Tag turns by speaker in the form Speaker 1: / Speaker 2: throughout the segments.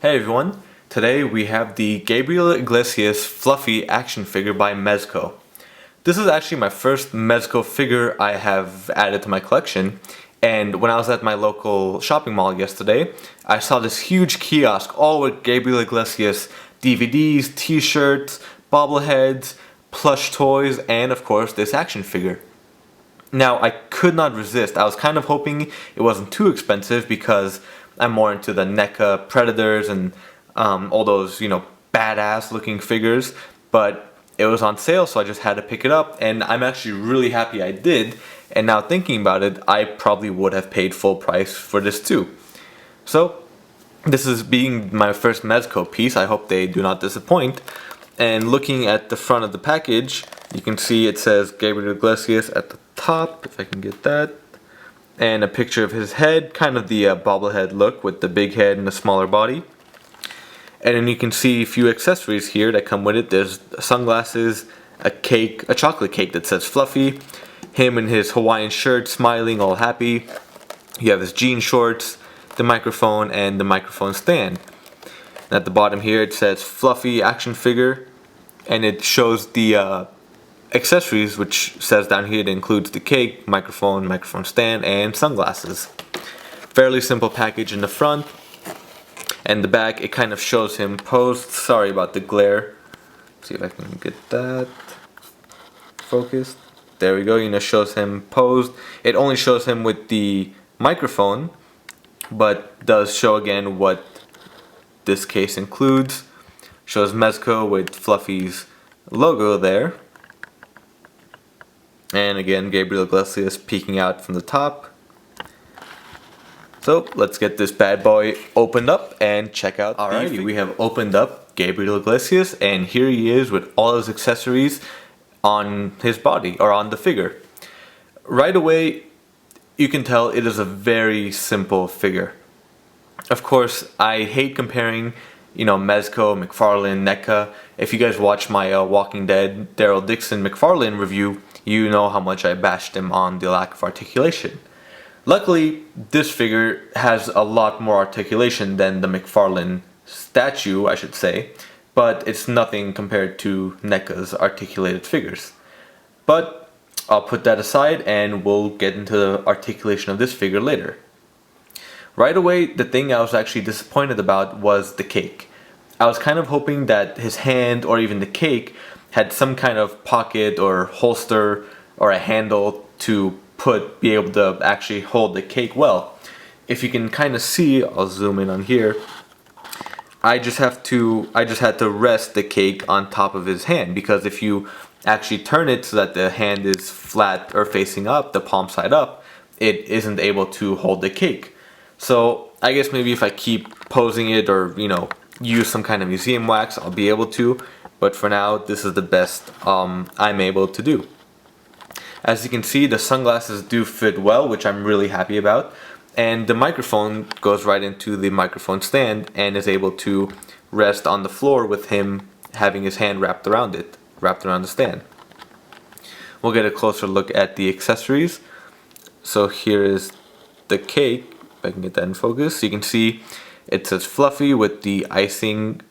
Speaker 1: Hey everyone, today we have the Gabriel Iglesias Fluffy action figure by MEZCO. This is actually my first MEZCO figure I have added to my collection, and when I was at my local shopping mall yesterday, I saw this huge kiosk all with Gabriel Iglesias DVDs, t-shirts, bobbleheads, plush toys, and of course this action figure. Now, I could not resist. I was kind of hoping it wasn't too expensive because I'm more into the NECA Predators and all those, badass looking figures. But it was on sale, so I just had to pick it up, and I'm actually really happy I did. And now thinking about it, I probably would have paid full price for this too. So, this is being my first MEZCO piece. I hope they do not disappoint. And looking at the front of the package, you can see it says Gabriel Iglesias at the top, if I can get that, and a picture of his head, kind of the bobblehead look with the big head and the smaller body. And then you can see a few accessories here that come with it. There's sunglasses, a cake, a chocolate cake that says Fluffy, him in his Hawaiian shirt smiling all happy. You have his jean shorts, the microphone, and the microphone stand. And at the bottom here it says Fluffy action figure, and it shows the accessories, which says down here it includes the cake, microphone, microphone stand, and sunglasses. Fairly simple package in the front. And the back, it kind of shows him posed. Sorry about the glare. See if I can get that focused. There we go. Shows him posed. It only shows him with the microphone, but does show again what this case includes. Shows MEZCO with Fluffy's logo there. And again, Gabriel Iglesias peeking out from the top. So let's get this bad boy opened up and check out. Alrighty, we have opened up Gabriel Iglesias, and here he is with all his accessories on his body, or on the figure. Right away, you can tell it is a very simple figure. Of course, I hate comparing, MEZCO, McFarlane, NECA. If you guys watch my Walking Dead Daryl Dixon McFarlane review, you know how much I bashed him on the lack of articulation. Luckily, this figure has a lot more articulation than the McFarlane statue, I should say, but it's nothing compared to NECA's articulated figures. But I'll put that aside and we'll get into the articulation of this figure later. Right away, the thing I was actually disappointed about was the cake. I was kind of hoping that his hand or even the cake had some kind of pocket or holster or a handle to be able to actually hold the cake well. If you can kind of see, I'll zoom in on here, I just had to rest the cake on top of his hand, because if you actually turn it so that the hand is flat or facing up, the palm side up, it isn't able to hold the cake. So I guess maybe if I keep posing it or use some kind of museum wax, I'll be able to, but for now this is the best I'm able to do. As you can see, the sunglasses do fit well, which I'm really happy about, and the microphone goes right into the microphone stand and is able to rest on the floor with him having his hand wrapped around the stand. We'll get a closer look at the accessories. So here is the cake, if I can get that in focus. You can see it says Fluffy with the icing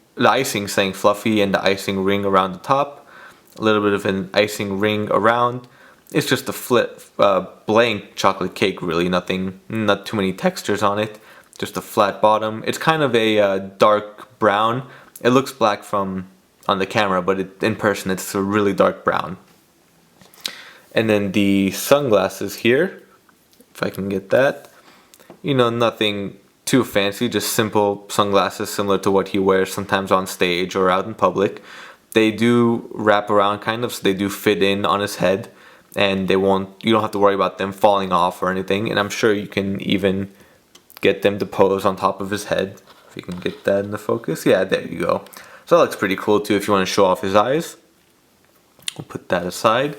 Speaker 1: saying Fluffy and the icing ring around the top. A little bit of an icing ring around. It's just a blank chocolate cake, really. Not too many textures on it. Just a flat bottom. It's kind of a dark brown. It looks black on the camera, but in person it's a really dark brown. And then the sunglasses here, if I can get that. Nothing too fancy, just simple sunglasses similar to what he wears sometimes on stage or out in public. They do wrap around kind of, so they do fit in on his head. And you don't have to worry about them falling off or anything, and I'm sure you can even get them to pose on top of his head. If you can get that in the focus, yeah, there you go. So that looks pretty cool too if you want to show off his eyes. We'll put that aside.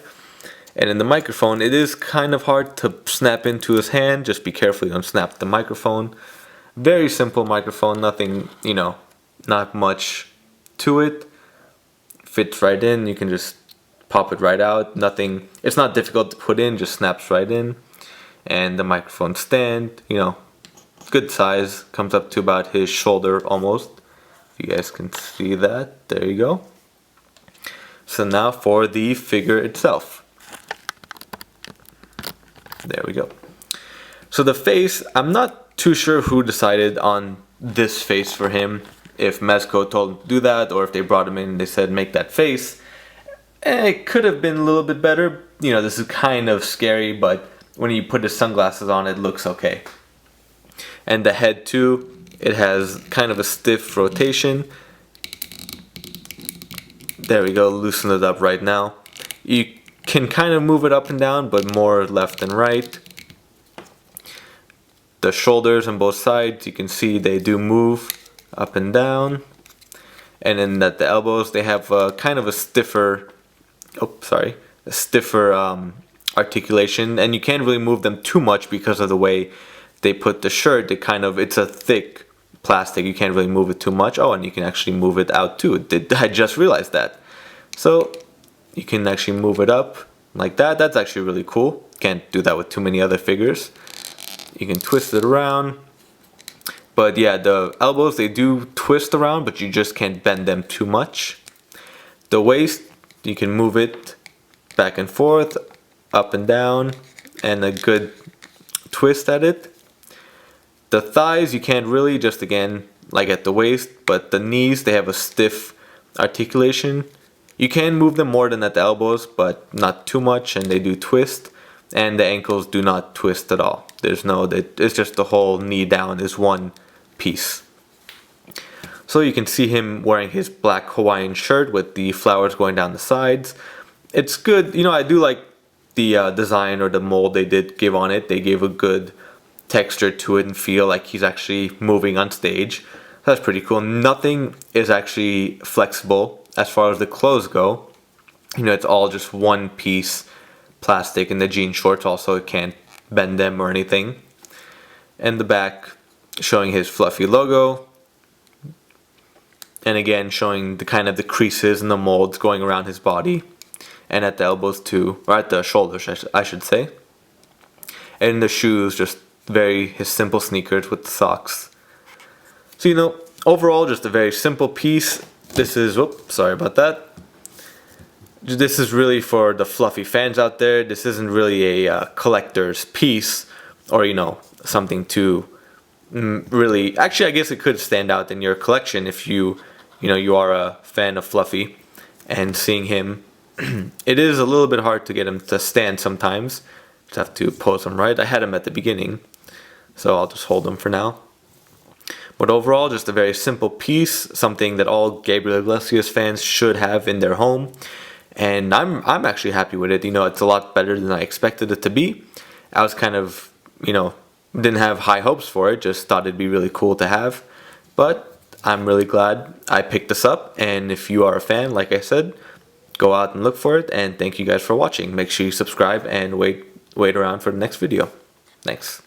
Speaker 1: And in the microphone, it is kind of hard to snap into his hand. Just be careful you don't snap the microphone. Very simple microphone, nothing, not much to it. Fits right in, you can just pop it right out. It's not difficult to put in, just snaps right in. And the microphone stand, good size, comes up to about his shoulder almost. If you guys can see that, there you go. So now for the figure itself. There we go. So the face, I'm not too sure who decided on this face for him. If MEZCO told him to do that, or if they brought him in and they said make that face. It could have been a little bit better. You know, this is kind of scary, but when you put his sunglasses on, it looks okay. And the head too, it has kind of a stiff rotation. There we go, loosen it up right now. You can kind of move it up and down, but more left and right. The shoulders on both sides, you can see they do move up and down. And then at the elbows, they have kind of a stiffer, articulation. And you can't really move them too much because of the way they put the shirt. It's a thick plastic, you can't really move it too much. Oh, and you can actually move it out too. I just realized that. So you can actually move it up like that. That's actually really cool. Can't do that with too many other figures. You can twist it around. But yeah, the elbows, they do twist around, but you just can't bend them too much. The waist, you can move it back and forth, up and down, and a good twist at it. The thighs, you can't really, just again, like at the waist, but the knees, they have a stiff articulation. You can move them more than at the elbows, but not too much, and they do twist. And the ankles do not twist at all. It's just the whole knee down is one piece. So you can see him wearing his black Hawaiian shirt with the flowers going down the sides. It's good. You know, I do like the design or the mold they did give on it. They gave a good texture to it and feel like he's actually moving on stage. That's pretty cool. Nothing is actually flexible as far as the clothes go. You know, it's all just one piece plastic, and the jean shorts also, it can't bend them or anything. And the back showing his fluffy logo, and again showing the kind of the creases and the molds going around his body, and at the elbows too, or at the shoulders I should say. And the shoes, just his simple sneakers with the socks. So, you know, overall just a very simple piece. This is, sorry about that. This is really for the fluffy fans out there. This isn't really a collector's piece, or, you know, something to really, actually I guess it could stand out in your collection if you are a fan of Fluffy. And seeing him, it is a little bit hard to get him to stand sometimes. Just have to pose him right. I had him at the beginning, so I'll just hold him for now. But overall, just a very simple piece, something that all Gabriel Iglesias fans should have in their home. And I'm actually happy with it. You know, it's a lot better than I expected it to be. I was kind of, you know, didn't have high hopes for it, just thought it'd be really cool to have. But I'm really glad I picked this up, and if you are a fan, like I said, go out and look for it, and thank you guys for watching. Make sure you subscribe and wait around for the next video. Thanks.